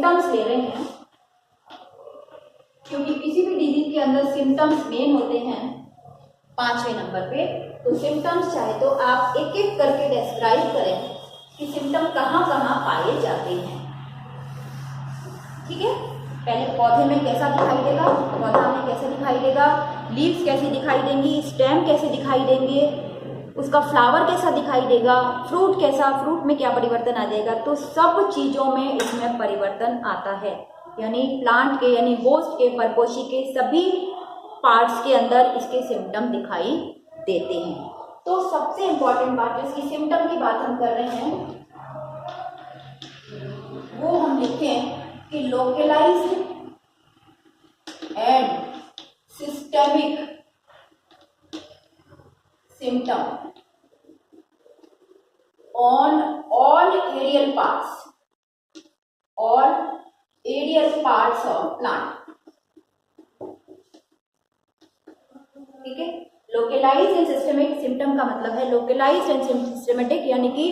Symptoms ले रहे हैं, क्योंकि किसी भी डिजीज के अंदर सिम्टम्स मेन होते हैं 5वें नंबर पे। तो सिम्टम्स चाहे तो आप एक एक करके डिस्क्राइब करें कि सिम्टम कहाँ कहाँ पाए जाते हैं। ठीक है, पहले पौधे में कैसा दिखाई देगा, पौधा में कैसे दिखाई देगा, लीव्स कैसी दिखाई देंगी, स्टेम कैसे दिखाई देंगे, उसका फ्लावर कैसा दिखाई देगा, फ्रूट कैसा, फ्रूट में क्या परिवर्तन आ जाएगा। तो सब चीज़ों में इसमें परिवर्तन आता है, यानी प्लांट के यानी होस्ट के परपोषी के सभी पार्ट्स के अंदर इसके सिम्टम दिखाई देते हैं। तो सबसे इम्पॉर्टेंट बात इसकी सिम्टम की बात हम कर रहे हैं, वो हम लिखें कि localised and systemic symptom on all aerial parts of plant। ठीक है, लोकलाइज्ड एंड सिस्टमिक सिम्टम का मतलब है लोकलाइज्ड एंड सिस्टमेटिक, यानी कि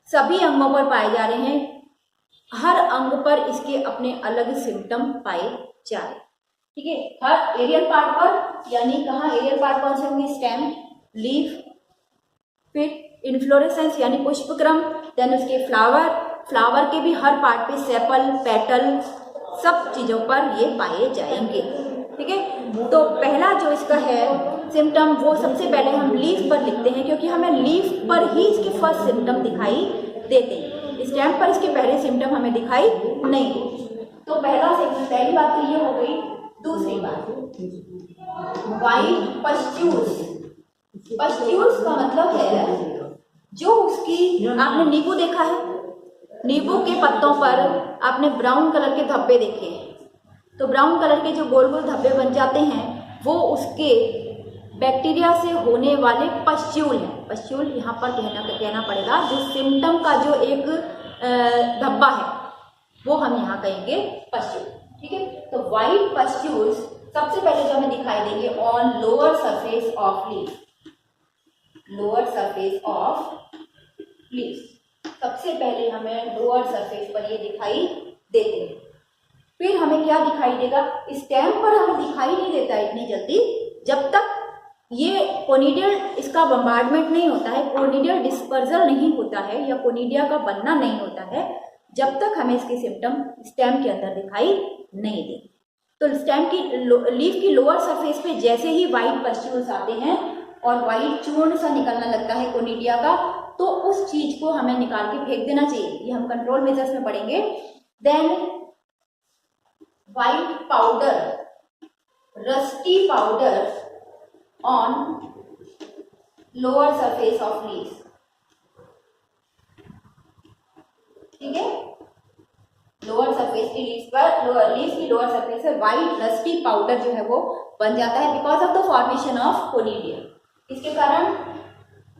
सभी अंगों पर पाए जा रहे हैं, हर अंग पर इसके अपने अलग सिम्टम पाए जा रहे हैं। ठीक है, हर एरियल पार्ट पर, यानी कहाँ एरियल पार्ट कौन से होंगे, स्टेम, लीफ, फिर इन्फ्लोरेसेंस यानी पुष्पक्रम, देन उसके फ्लावर के भी हर पार्ट पे सेपल, पेटल, सब चीज़ों पर ये पाए जाएंगे। ठीक है, तो पहला जो इसका है सिम्टम वो सबसे पहले हम लीफ पर लिखते हैं, क्योंकि हमें लीफ पर ही इसके फर्स्ट सिम्टम दिखाई देते हैं, स्टेम पर इसके पहले सिम्टम हमें दिखाई नहीं देते। तो पहली बात तो ये हो गई। दूसरी बात, वाइट पस्ट्यूल्स। पस्ट्यूल्स का मतलब है जो उसकी, आपने नींबू देखा है, नींबू के पत्तों पर आपने ब्राउन कलर के धब्बे देखे हैं, तो ब्राउन कलर के जो गोल गोल धब्बे बन जाते हैं वो उसके बैक्टीरिया से होने वाले पस्ट्यूल हैं। पस्ट्यूल यहाँ पर कहना पड़ेगा, जो सिम्टम का जो एक धब्बा है वो हम यहाँ कहेंगे पस्ट्यूल। ठीक है, तो वाइट पस्ट्यूल्स सबसे पहले जो हमें दिखाई देंगे on lower surface of leaf, lower surface of leaves, सबसे पहले हमें लोअर सरफेस पर ये दिखाई देते हैं। फिर हमें क्या दिखाई देगा, स्टेम पर हमें दिखाई नहीं देता इतनी जल्दी, जब तक ये कोनिडियल इसका बम्बार्डमेंट नहीं होता है, कोनिडियल डिस्पर्जल नहीं होता है या कोनिडिया का बनना नहीं होता है, जब तक हमें इसके सिम्टम स्टेम के अंदर दिखाई नहीं देते। तो स्टेम की लीफ की लोअर सरफेस पे जैसे ही वाइट पस्ट्यूल्स आते हैं और वाइट चूर्ण सा निकलना लगता है कोनिडिया का, तो उस चीज को हमें निकाल के फेंक देना चाहिए, ये हम कंट्रोल मेजर्स में पढ़ेंगे। Then white powder, rusty powder on lower surface of leaves. ठीक है, लोअर सरफेस की लीव्स पर, लीव्स की लोअर सरफेस पर वाइट रस्टी पाउडर जो है वो बन जाता है because of the formation of conidia. इसके कारण,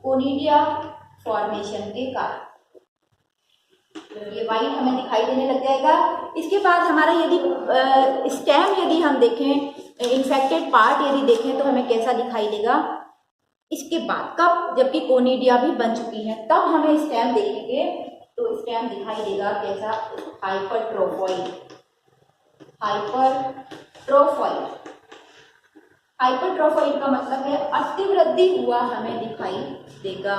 कोनिडिया फॉर्मेशन के कारण ये वाइट हमें दिखाई देने लग जाएगा। इसके बाद हमारा यदि स्टेम यदि हम देखें, इन्फेक्टेड पार्ट यदि देखें तो हमें कैसा दिखाई देगा, इसके बाद कब, जबकि कोनिडिया भी बन चुकी है तब हमें स्टेम देखेंगे तो स्टेम दिखाई देगा कैसा, हाइपरट्रोफॉइड। हाइपरट्रोफॉइड, हाइपरट्रोफॉइड का मतलब है अतिवृद्धि हुआ हमें दिखाई देगा।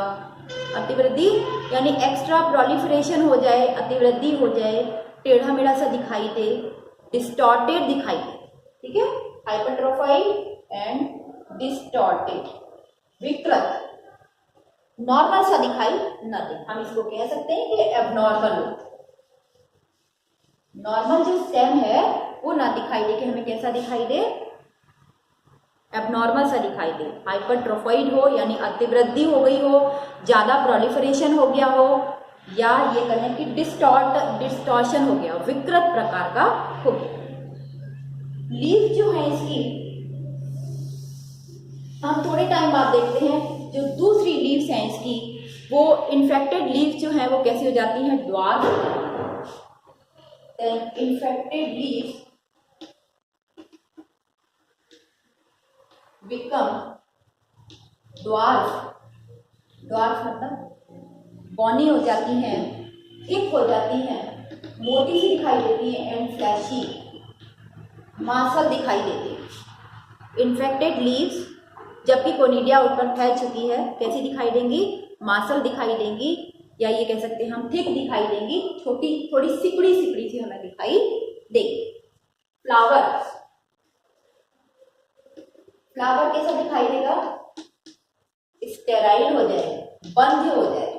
अतिवृद्धि यानी एक्स्ट्रा प्रोलिफरेशन हो जाए, अतिवृद्धि हो जाए, टेढ़ा मेढ़ा सा दिखाई दे, डिस्टॉर्टेड दिखाई दे। ठीक है, हाइपरट्रोफाइड एंड डिस्टॉर्टेड, विकृत, नॉर्मल सा दिखाई न दे, हम इसको कह सकते हैं कि एबनॉर्मल हो। नॉर्मल जो स्टेम है वो ना दिखाई दे, कि हमें कैसा दिखाई दे, एबनॉर्मल सा दिखाई दे। हाइपरट्रोफाइड हो यानी अतिवृद्धि हो गई हो, ज़्यादा प्रोलिफरेशन हो गया हो, या ये कहें कि डिस्टॉर्शन हो गया, विकृत प्रकार का हो गया। लीफ जो है इसकी, हम थोड़े टाइम बाद देखते हैं, जो दूसरी लीव्स हैं इसकी, वो इन्फेक्टेड लीव्स जो हैं वो कैसी हो जाती हैं, ड्वार्फ हो जाती हैं। Infected leaves become dwarf, dwarf मतलब बौनी हो जाती हैं, थिक हो जाती हैं, मोटी सी दिखाई देती है, एंड फ्लैशी, मांसल दिखाई देती है। इन्फेक्टेड लीव्स, जबकि कोनिडिया उन पर फैल चुकी है, कैसी दिखाई देंगी? मांसल दिखाई देंगी, या ये कह सकते हैं हम थिक दिखाई देंगी, छोटी थोड़ी सिकड़ी सिकड़ी सी हमें दिखाई देगी। फ्लावर, फ्लावर कैसा दिखाई देगा? स्टेराइल हो जाए, बंद हो जाए।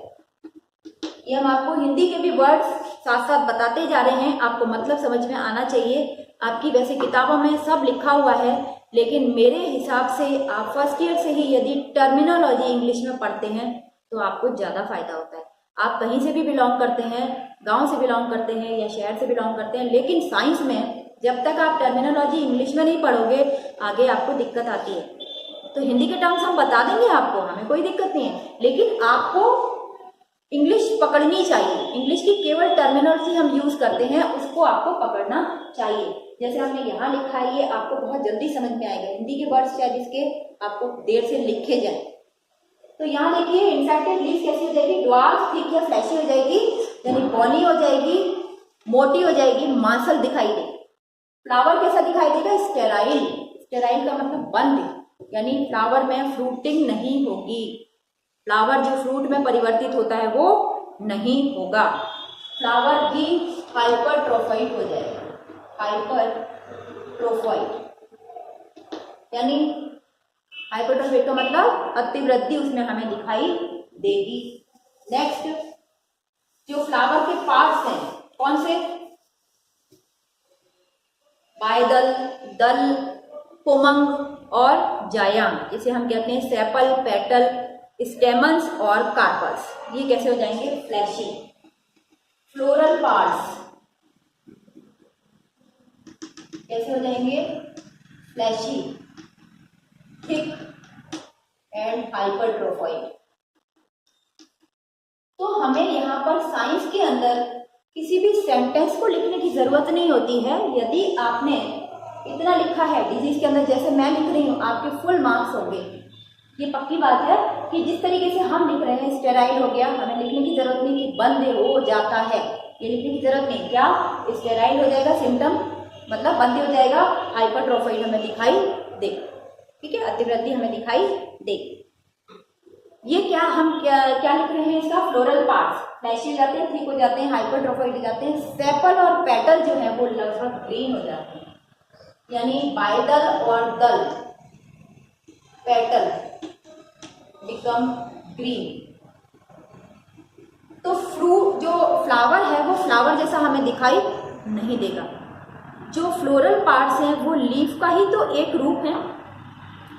ये हम आपको हिंदी के भी वर्ड्स साथ साथ बताते जा रहे हैं, आपको मतलब समझ में आना चाहिए। आपकी वैसे किताबों में सब लिखा हुआ है, लेकिन मेरे हिसाब से आप फर्स्ट ईयर से ही यदि टर्मिनोलॉजी इंग्लिश में पढ़ते हैं तो आपको ज़्यादा फायदा होता है। आप कहीं से भी बिलोंग करते हैं, गांव से बिलोंग करते हैं या शहर से बिलोंग करते हैं, लेकिन साइंस में जब तक आप टर्मिनोलॉजी इंग्लिश में नहीं पढ़ोगे, आगे आपको दिक्कत आती है। तो हिंदी के टर्म्स हम बता देंगे आपको, हमें कोई दिक्कत नहीं है, लेकिन आपको इंग्लिश पकड़नी चाहिए। इंग्लिश की केवल टर्मिनोलॉजी हम यूज करते हैं, उसको आपको पकड़ना चाहिए। जैसे हमने यहाँ लिखा है, ये आपको बहुत जल्दी समझ में आएगा। हिंदी के वर्ड्स शायद इसके आपको देर से लिखे जाए। तो यहाँ देखिए, इन्फेक्टेड लीव्स कैसी हो जाएगी? ड्वार्फ, थिक या फ्लैशी हो जाएगी, यानी बॉनी हो जाएगी, मोटी हो जाएगी, मांसल दिखाई देगी। फ्लावर कैसा दिखाई देगा? स्टेराइल। स्टेराइल का मतलब बंद, यानी फ्लावर में फ्रूटिंग नहीं होगी। फ्लावर जो फ्रूट में परिवर्तित होता है वो नहीं होगा। फ्लावर भी हाइपरट्रोफाइड हो जाएगा, हाइपरट्रोफाइड, यानी हाइपरट्रोफाइड का मतलब अतिवृद्धि उसमें हमें दिखाई देगी। नेक्स्ट, जो फ्लावर के पार्ट्स हैं, कौन से? बायदल, दल, पुमंग और जायांग, जिसे हम कहते हैं सेपल, पेटल, स्टेमन्स और कार्पल्स, ये कैसे हो जाएंगे? फ्लैशी। फ्लोरल पार्ट्स कैसे हो जाएंगे? Fleshy, thick and hypertrophied. तो हमें यहाँ पर साइंस के अंदर किसी भी सेंटेंस को लिखने की जरूरत नहीं होती है। यदि आपने इतना लिखा है डिजीज के अंदर, जैसे मैं लिख रही हूँ, आपके फुल मार्क्स होंगे। ये पक्की बात है कि जिस तरीके से हम लिख रहे हैं, स्टेराइल हो गया, हमें लिखने की जरूरत नहीं कि बंद हो जाता है, ये लिखने की जरूरत नहीं। क्या? स्टेराइल हो जाएगा, सिम्टम मतलब बंद हो जाएगा, हाइपरट्रोफाइड हमें दिखाई दे, ठीक है, अतिवृद्धि हमें दिखाई दे। ये क्या हम क्या लिख रहे हैं? इसका फ्लोरल पार्ट्स फ्लैशी हो जाते हैं, थिक हो जाते हैं, हाइपरट्रोफाइड हो जाते हैं। सेपल और पेटल जो है वो लगभग ग्रीन हो जाते हैं, यानी बायदल और दल, पेटल बिकम ग्रीन। तो फ्रूट जो फ्लावर है वो फ्लावर जैसा हमें दिखाई नहीं देगा। जो फ्लोरल पार्ट्स हैं वो लीफ का ही तो एक रूप है,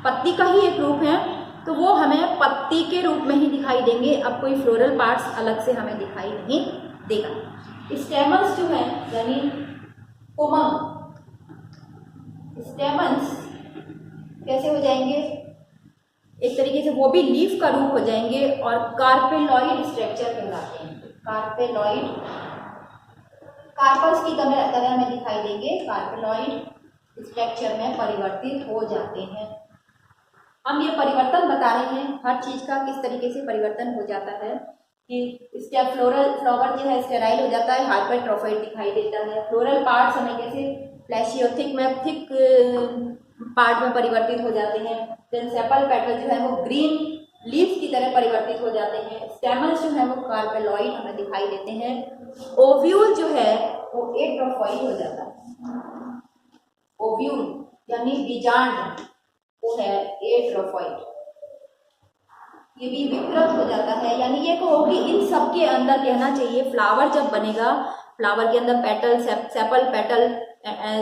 पत्ती का ही एक रूप है, तो वो हमें पत्ती के रूप में ही दिखाई देंगे। अब कोई फ्लोरल पार्ट्स अलग से हमें दिखाई नहीं देगा। स्टेमन्स जो है, यानी पुमंग, स्टेमन्स कैसे हो जाएंगे? एक तरीके से वो भी लीफ का रूप हो जाएंगे और कार्पेलॉइड स्ट्रक्चर कहलाते हैं। कार्पेलॉइड, कार्पल्स की तरह हमें दिखाई देंगे, कार्पेलॉइड स्ट्रक्चर में परिवर्तित हो जाते हैं। हम ये परिवर्तन बता रहे हैं हर चीज का, किस तरीके से परिवर्तन हो जाता है कि इसका फ्लावर जो है स्टेराइल हो जाता है, हाइपरट्रोफाइड दिखाई देता है। फ्लोरल पार्ट्स हमें कैसे? फ्लैशी और थिक पार्ट में परिवर्तित हो जाते हैं। देन सेपल पेटल जो है वो ग्रीन लीव्स की तरह परिवर्तित हो जाते हैं। स्टेमन्स जो है वो कार्पेलॉइड हमें दिखाई देते हैं। ओव्यूल जो है वो एट्रोफाइड हो जाता है। ओव्यूल यानी बीजांड वो है एट्रोफाइड, ये भी विकृत हो जाता है। यानी ये कहो कि इन सब के अंदर कहना चाहिए फ्लावर जब बनेगा, फ्लावर के अंदर पेटल, सेपल, पेटल,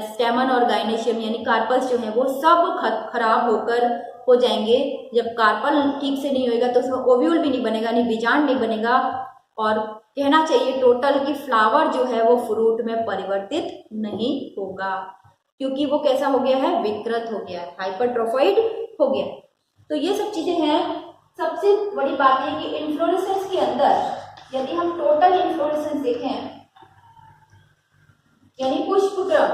स्टेमन और गाइनेशियम यानी कार्पल्स जो है वो सब खराब होकर हो जाएंगे। जब कार्पल ठीक से नहीं होएगा तो उसमें ओव्यूल भी नहीं बनेगा, नहीं बीजांड नहीं बनेगा, और कहना चाहिए टोटल कि फ्लावर जो है वो फ्रूट में परिवर्तित नहीं होगा, क्योंकि वो कैसा हो गया है? विकृत हो गया है, हाइपरट्रोफाइड हो गया। तो ये सब चीजें हैं। सबसे बड़ी बात है कि इन्फ्लोरेसेंस के अंदर यदि हम टोटल इन्फ्लोरेसेंस देखें, यानी पुष्पक्रम,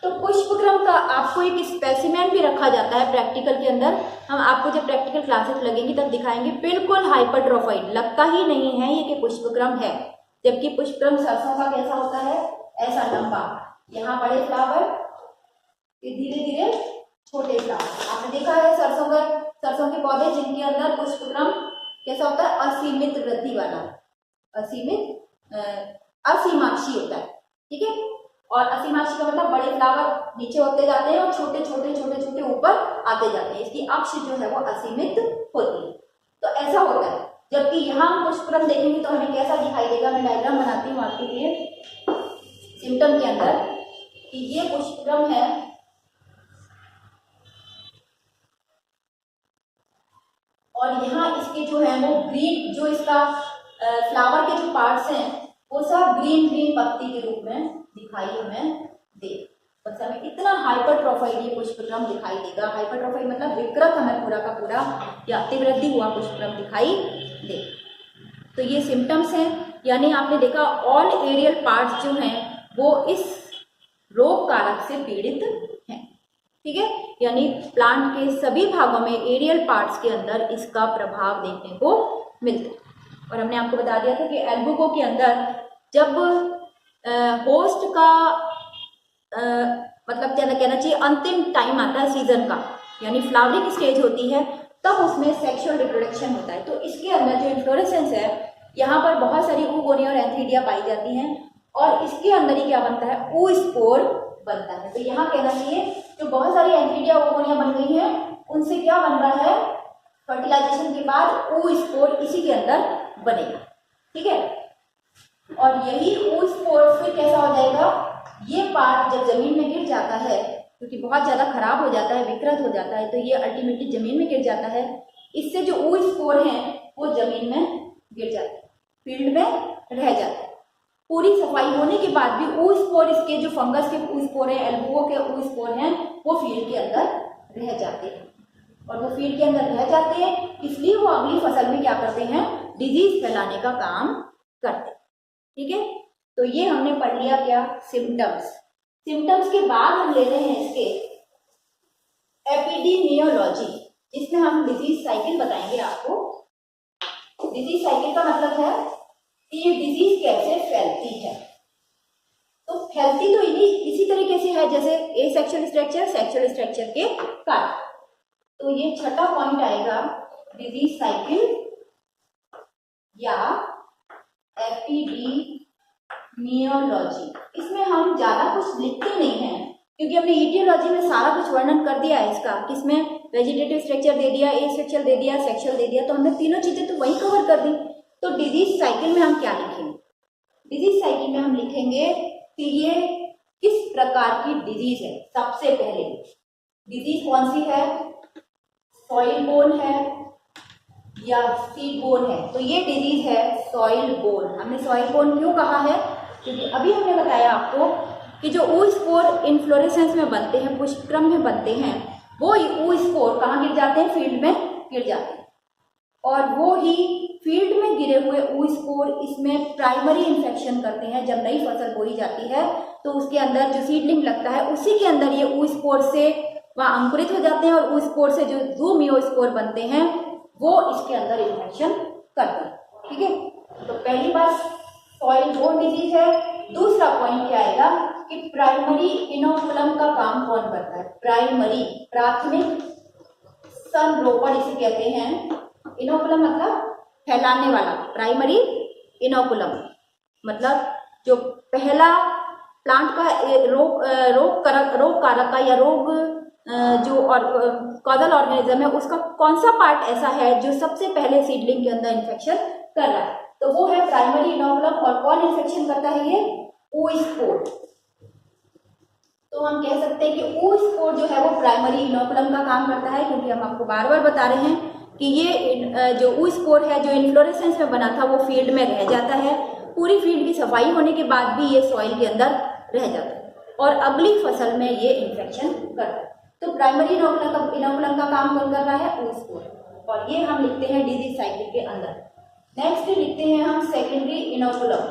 तो पुष्पक्रम का आपको एक स्पेसिमेन भी रखा जाता है प्रैक्टिकल के अंदर। हम आपको जब प्रैक्टिकल क्लासेस लगेंगी तब दिखाएंगे, बिल्कुल हाइपरट्रोफाइड, लगता ही नहीं है ये कि पुष्पक्रम है, जबकि पुष्पक्रम सरसों का कैसा होता है? ऐसा लंबा, यहाँ बड़े फ्लावर, फिर धीरे धीरे छोटे फ्लावर। आपने देखा है सरसों के पौधे जिनके अंदर पुष्पक्रम कैसा होता है, असीमित वृद्धि वाला, असीमाक्षी होता है, ठीक है। और असीमाक्षी का मतलब बड़े फ्लावर नीचे होते जाते हैं और छोटे छोटे ऊपर आते जाते हैं, इसकी अक्ष जो है वो असीमित होती है। तो ऐसा होता है। जबकि यहाँ हम पुष्पक्रम देखेंगे तो हमें कैसा दिखाई देगा, मैं डायग्राम बनाती हूँ आपके लिए सिम्टम के अंदर, कि ये पुष्पक्रम है और यहाँ इसके जो है वो ग्रीन, जो इसका फ्लावर के जो पार्ट्स हैं वो सब ग्रीन पत्ती के रूप में दिखाई हमें दे। बस हमें इतना हाइपरट्रोफाइड ये पुष्पक्रम दिखाई देगा। हाइपरट्रोफाइड मतलब विकृत हमें पूरा का पूरा या अतिवृद्धि हुआ पुष्पक्रम दिखाई दे। तो ये सिम्टम्स हैं, यानी आपने देखा ऑल एरियल पार्ट्स जो हैं वो इस रोग कारक से पीड़ित हैं, ठीक है। यानी प्लांट के सभी भागों में एरियल पार्ट्स के अंदर इसका प्रभाव देखने को मिलता है। और हमने आपको बता दिया था कि एल्बुको के अंदर जब होस्ट का मतलब क्या कहना चाहिए अंतिम टाइम आता है सीजन का, यानी फ्लावरिंग स्टेज होती है, तब उसमें सेक्सुअल रिप्रोडक्शन होता है। तो इसके अंदर जो इन्फ्लोरेसेंस है, यहाँ पर बहुत सारी oogonia और एंथीडिया पाई जाती हैं और इसके अंदर ही क्या बनता है, oospore बनता है। तो यहाँ कहना चाहिए जो बहुत सारी एंथीडिया oogonia बन गई हैं उनसे क्या बन रहा है, फर्टिलाइजेशन के बाद oospore इसी के अंदर बनेगा, ठीक है। और यही oospore फिर कैसा हो जाएगा, ये पार्ट जब जमीन में गिर जाता है, क्योंकि बहुत ज़्यादा खराब हो जाता है, विकृत हो जाता है, तो ये अल्टीमेटली जमीन में गिर oospore है। इससे जो oospore हैं वो जमीन में गिर जाते हैं, फील्ड में रह जाते हैं। पूरी सफाई होने के बाद भी oospore, इसके जो फंगस के oospore हैं, एल्बुको के oospore हैं, वो फील्ड के अंदर रह जाते हैं। और वो फील्ड के अंदर रह जाते हैं इसलिए वो अगली फसल में क्या करते हैं, डिजीज फैलाने का काम करते हैं, ठीक है। तो ये हमने पढ़ लिया क्या, सिम्टम्स। सिम्टम्स के बाद हम ले रहे हैं इसके एपिडेमियोलॉजी, जिसमें हम डिजीज साइकिल बताएंगे आपको। डिजीज साइकिल का मतलब है कि ये डिजीज कैसे फैलती है। तो फैलती तो इसी तरीके से है जैसे एसेक्सुअल स्ट्रक्चर सेक्सुअल स्ट्रक्चर के कारण। तो ये छठा पॉइंट आएगा, डिजीज साइकिल या एपिडेमियोलॉजी। इसमें हम ज्यादा कुछ लिखते नहीं हैं क्योंकि हमने ईटियोलॉजी में सारा कुछ वर्णन कर दिया है इसका, किसमें वेजिटेटिव स्ट्रक्चर दे दिया, एसेक्सुअल दे दिया, सेक्सुअल दे दिया, तो हमने तीनों चीजें तो वही कवर कर दी। तो डिजीज साइकिल में हम क्या लिखेंगे, डिजीज साइकिल में हम लिखेंगे कि ये किस प्रकार की डिजीज है। सबसे पहले डिजीज कौन सी है, सॉइल बोर्न है या सीड बोर्न है। तो ये डिजीज है सॉइल बोर्न। हमने सॉइल बोर्न क्यों कहा है, क्योंकि अभी हमने बताया आपको कि जो oospore इन्फ्लोरेसेंस में बनते हैं, पुष्पक्रम में बनते हैं, वो oospore कहाँ गिर जाते हैं, फील्ड में गिर जाते हैं। और वो ही फील्ड में गिरे हुए oospore इसमें प्राइमरी इन्फेक्शन करते हैं। जब नई फसल बोई जाती है तो उसके अंदर जो सीडलिंग लगता है उसी के अंदर ये oospore से वहाँ अंकुरित हो जाते हैं और oospore से जो zoomiosपोर बनते हैं वो इसके अंदर इन्फेक्शन करते हैं, ठीक है। तो पहली बात सॉइल बोर्न डिजीज है। दूसरा पॉइंट क्या आएगा कि प्राइमरी इनोकुलम का काम कौन करता है, प्राइमरी प्राथमिक संरोपण इसे कहते हैं। इनोकुलम मतलब फैलाने वाला, प्राइमरी इनोकुलम मतलब जो पहला प्लांट का रोग कारक का या रोग जो और कॉजल ऑर्गेनिज्म है उसका कौन सा पार्ट ऐसा है जो सबसे पहले सीडलिंग के अंदर इन्फेक्शन कर रहा है, तो वो है प्राइमरी इनोकुलम। और कौन इन्फेक्शन करता है, ये oospore। तो हम कह सकते हैं कि oospore जो है वो प्राइमरी इनोकुलम का काम करता है, क्योंकि हम आपको बार बार बता रहे हैं कि ये जो oospore है जो इन्फ्लोरेसेंस में बना था वो फील्ड में रह जाता है। पूरी फील्ड की सफाई होने के बाद भी ये सॉइल के अंदर रह जाता है और अगली फसल में ये इन्फेक्शन करता है। तो प्राइमरी इनोकुलम का काम कौन कर रहा है, oospore। और ये हम लिखते हैं डिजीज साइकिल के अंदर। नेक्स्ट लिखते हैं हम सेकेंडरी इनोकुलम।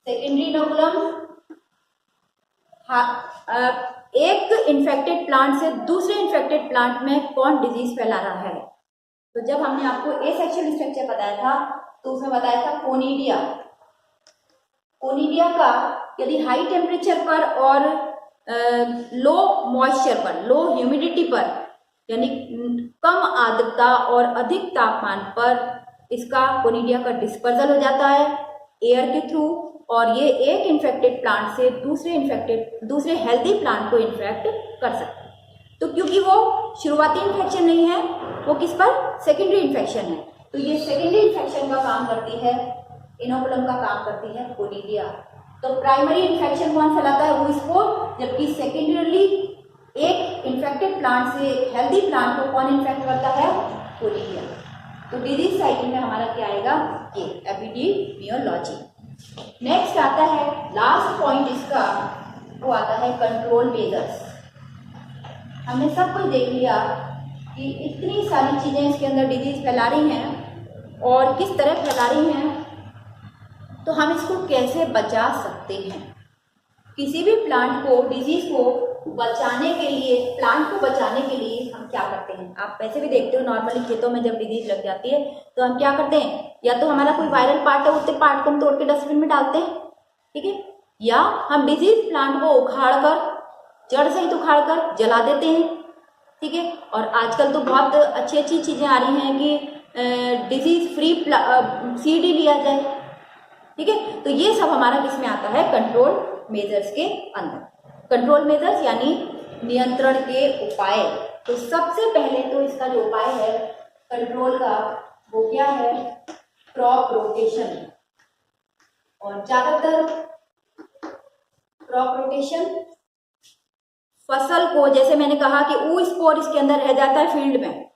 सेकेंडरी इनोकुलम एक इन्फेक्टेड प्लांट से दूसरे इन्फेक्टेड प्लांट में कौन डिजीज फैला रहा है। तो जब हमने आपको एसेक्सुअल स्ट्रक्चर बताया था तो उसमें बताया था कोनिडिया, कोनिडिया का यदि हाई टेम्परेचर पर और लो मॉइस्चर पर, लो ह्यूमिडिटी पर, यानी कम आर्द्रता और अधिक तापमान पर इसका कोनिडिया का डिस्पर्जल हो जाता है एयर के थ्रू, और ये एक इन्फेक्टेड प्लांट से दूसरे हेल्दी प्लांट को इन्फेक्ट कर सकता है। तो क्योंकि वो शुरुआती इन्फेक्शन नहीं है, वो किस पर, सेकेंडरी इन्फेक्शन है, तो ये सेकेंडरी इन्फेक्शन का काम करती है, इनोकुलम का काम करती है कोनिडिया। तो प्राइमरी इन्फेक्शन कौन फैलाता है, वो स्पोर, जबकि सेकेंडरीली एक इन्फेक्टेड प्लांट से हेल्दी प्लांट को कौन इन्फेक्ट करता है, कोनिडिया। तो डिजीज साइकिल में हमारा क्या आएगा, ये एपिडेमियोलॉजी। नेक्स्ट आता है लास्ट पॉइंट इसका, वो आता है कंट्रोल मेजर्स। हमने सब कुछ देख लिया कि इतनी सारी चीज़ें इसके अंदर डिजीज फैला रही हैं और किस तरह फैला रही हैं, तो हम इसको कैसे बचा सकते हैं। किसी भी प्लांट को, डिजीज को बचाने के लिए, प्लांट को बचाने के लिए हम क्या करते हैं, आप वैसे भी देखते हो नॉर्मली खेतों में जब डिजीज लग जाती है तो हम क्या करते हैं, या तो हमारा कोई वायरल पार्ट है, उतने पार्ट को हम तोड़ के डस्टबिन में डालते हैं, ठीक है, या हम डिजीज प्लांट को उखाड़ कर, जड़ सहित उखाड़ कर जला देते हैं, ठीक है। और आजकल तो बहुत अच्छी अच्छी चीज़ें आ रही हैं कि डिजीज फ्री सीड ही लिया जाए, ठीक है। तो ये सब हमारा किस में आता है, कंट्रोल मेजर्स के अंदर। कंट्रोल मेजर्स यानी नियंत्रण के उपाय। तो सबसे पहले तो इसका जो उपाय है कंट्रोल का, वो क्या है, क्रॉप रोटेशन। और ज्यादातर क्रॉप रोटेशन फसल को, जैसे मैंने कहा कि ऊ स्पोर इसके अंदर रह जाता है फील्ड में,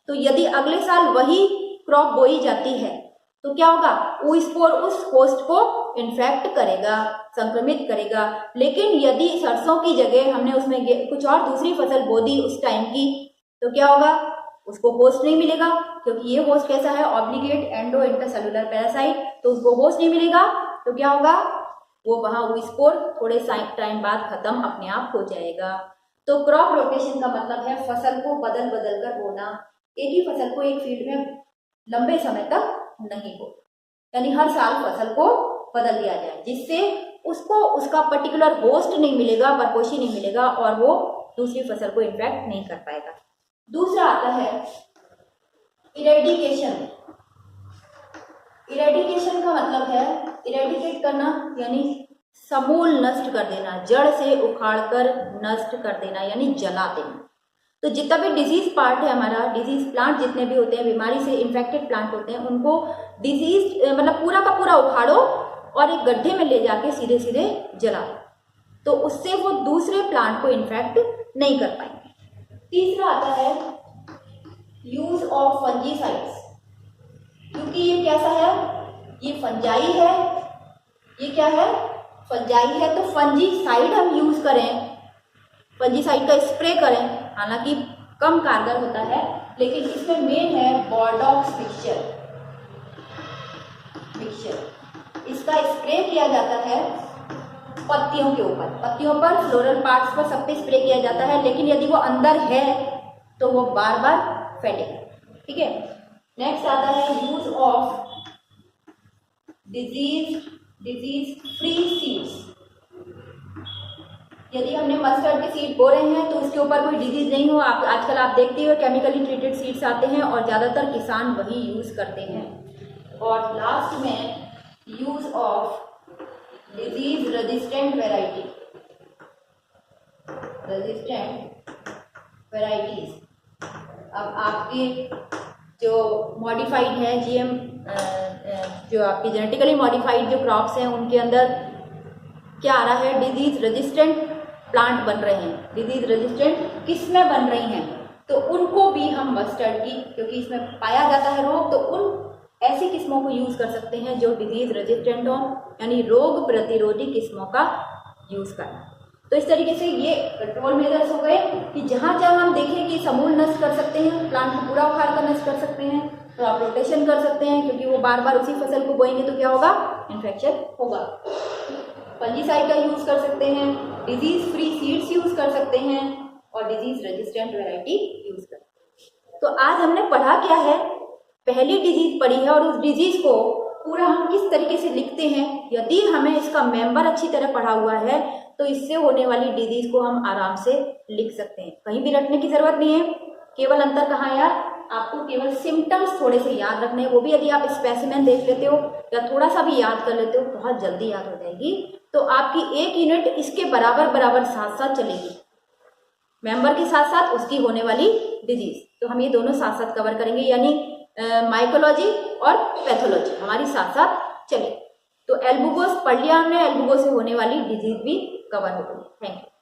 तो यदि अगले साल वही क्रॉप बोई जाती है तो क्या होगा, ऊ स्पोर उस होस्ट को इन्फेक्ट करेगा, संक्रमित करेगा। लेकिन यदि सरसों की जगह हमने उसमें कुछ और दूसरी फसल बो दी उस टाइम की, तो क्या होगा, उसको होस्ट नहीं मिलेगा, क्योंकि ये होस्ट कैसा है, ऑब्लिगेट एंडो इंटरसेलुलर पैरासाइट, तो उसको होस्ट नहीं मिलेगा, तो क्या होगा, वो वहाँ वो स्पोर थोड़े टाइम बाद खत्म अपने आप हो जाएगा। तो क्रॉप रोटेशन का मतलब है फसल को बदल बदल कर बोना, एक ही फसल को एक फील्ड में लंबे समय तक नहीं हो, यानी हर साल फसल को बदल दिया जाए, जिससे उसको उसका पर्टिकुलर होस्ट नहीं मिलेगा, परपोषी नहीं मिलेगा, और वो दूसरी फसल को इन्फेक्ट नहीं कर पाएगा। दूसरा आता है इरेडिकेशन। इरेडिकेशन का मतलब है इरेडिकेट करना, यानी समूल नष्ट कर देना, जड़ से उखाड़कर नष्ट कर देना, यानी जला देना। तो जितना भी डिजीज पार्ट है हमारा, डिजीज प्लांट जितने भी होते हैं, बीमारी से इन्फेक्टेड प्लांट होते हैं, उनको डिजीज मतलब पूरा का पूरा उखाड़ो और एक गड्ढे में ले जाके सीधे सीधे जला दो, तो उससे वो दूसरे प्लांट को इन्फेक्ट नहीं कर पाएंगे। तीसरा आता है यूज ऑफ फंजीसाइड्स, क्योंकि ये कैसा है, ये फंजाई है, ये क्या है, फंजाई है, तो फंजीसाइड हम यूज करें, फंजीसाइड का स्प्रे करें, हालांकि कम कारगर होता है, लेकिन इसमें मेन है बोर्डॉक्स मिक्सचर। इसका स्प्रे किया जाता है पत्तियों के ऊपर, पत्तियों पर, फ्लोरल पार्ट्स पर, सब पे स्प्रे किया जाता है, लेकिन यदि वो अंदर है तो वो बार बार फैलेगा, ठीक है। नेक्स्ट आता है use of disease free seeds. यदि हमने मस्टर्ड के सीड बो रहे हैं तो उसके ऊपर कोई डिजीज नहीं हो, आजकल आप देखते हो केमिकली ट्रीटेड सीड्स आते हैं और ज़्यादातर किसान वही यूज़ करते हैं। और लास्ट में use of disease resistant varieties. अब आपके जो मॉडिफाइड है जीएम, जो आपकी जेनेटिकली मॉडिफाइड जो क्रॉप्स हैं, उनके अंदर क्या आ रहा है, डिजीज रेजिस्टेंट प्लांट बन रहे हैं। डिजीज रेजिस्टेंट किस्में बन रही हैं, तो उनको भी हम मस्टर्ड की, क्योंकि इसमें पाया जाता है रोग, तो उन ऐसी किस्मों को यूज कर सकते हैं जो डिजीज रेजिस्टेंट हो, यानी रोग प्रतिरोधी किस्मों का यूज करना। तो इस तरीके से ये कंट्रोल मेजर्स हो गए कि जहाँ जहाँ हम देखें कि समूल नष्ट कर सकते हैं, प्लांट को पूरा उखाड़ कर नष्ट कर सकते हैं, क्रॉप रोटेशन कर सकते हैं, क्योंकि वो बार बार उसी फसल को बोएंगे तो क्या होगा, इन्फेक्शन होगा। फंजीसाइड का यूज कर सकते हैं, डिजीज फ्री सीड्स यूज कर सकते हैं, और डिजीज रेजिस्टेंट वैरायटी यूज कर सकते हैं। तो आज हमने पढ़ा क्या है, पहली डिजीज पढ़ी है और उस डिजीज को पूरा हम किस तरीके से लिखते हैं, यदि हमें इसका मेंबर अच्छी तरह पढ़ा हुआ है तो इससे होने वाली डिजीज को हम आराम से लिख सकते हैं। कहीं भी रटने की जरूरत नहीं है। केवल अंतर कहाँ है यार, आपको केवल सिम्टम्स थोड़े से याद रखने हैं, वो भी यदि आप स्पेसिमेन देख लेते हो या थोड़ा सा भी याद कर लेते हो बहुत जल्दी याद हो जाएगी। तो आपकी एक यूनिट इसके बराबर बराबर साथ साथ चलेगी, मेंबर के साथ साथ उसकी होने वाली डिजीज। तो हम ये दोनों साथ साथ कवर करेंगे, यानी माइकोलॉजी और पैथोलॉजी हमारी साथ साथ चले। तो एल्बुगोस पढ़ लिया हमने, एल्बुगो से होने वाली डिजीज भी कवर हो गई। Thank you.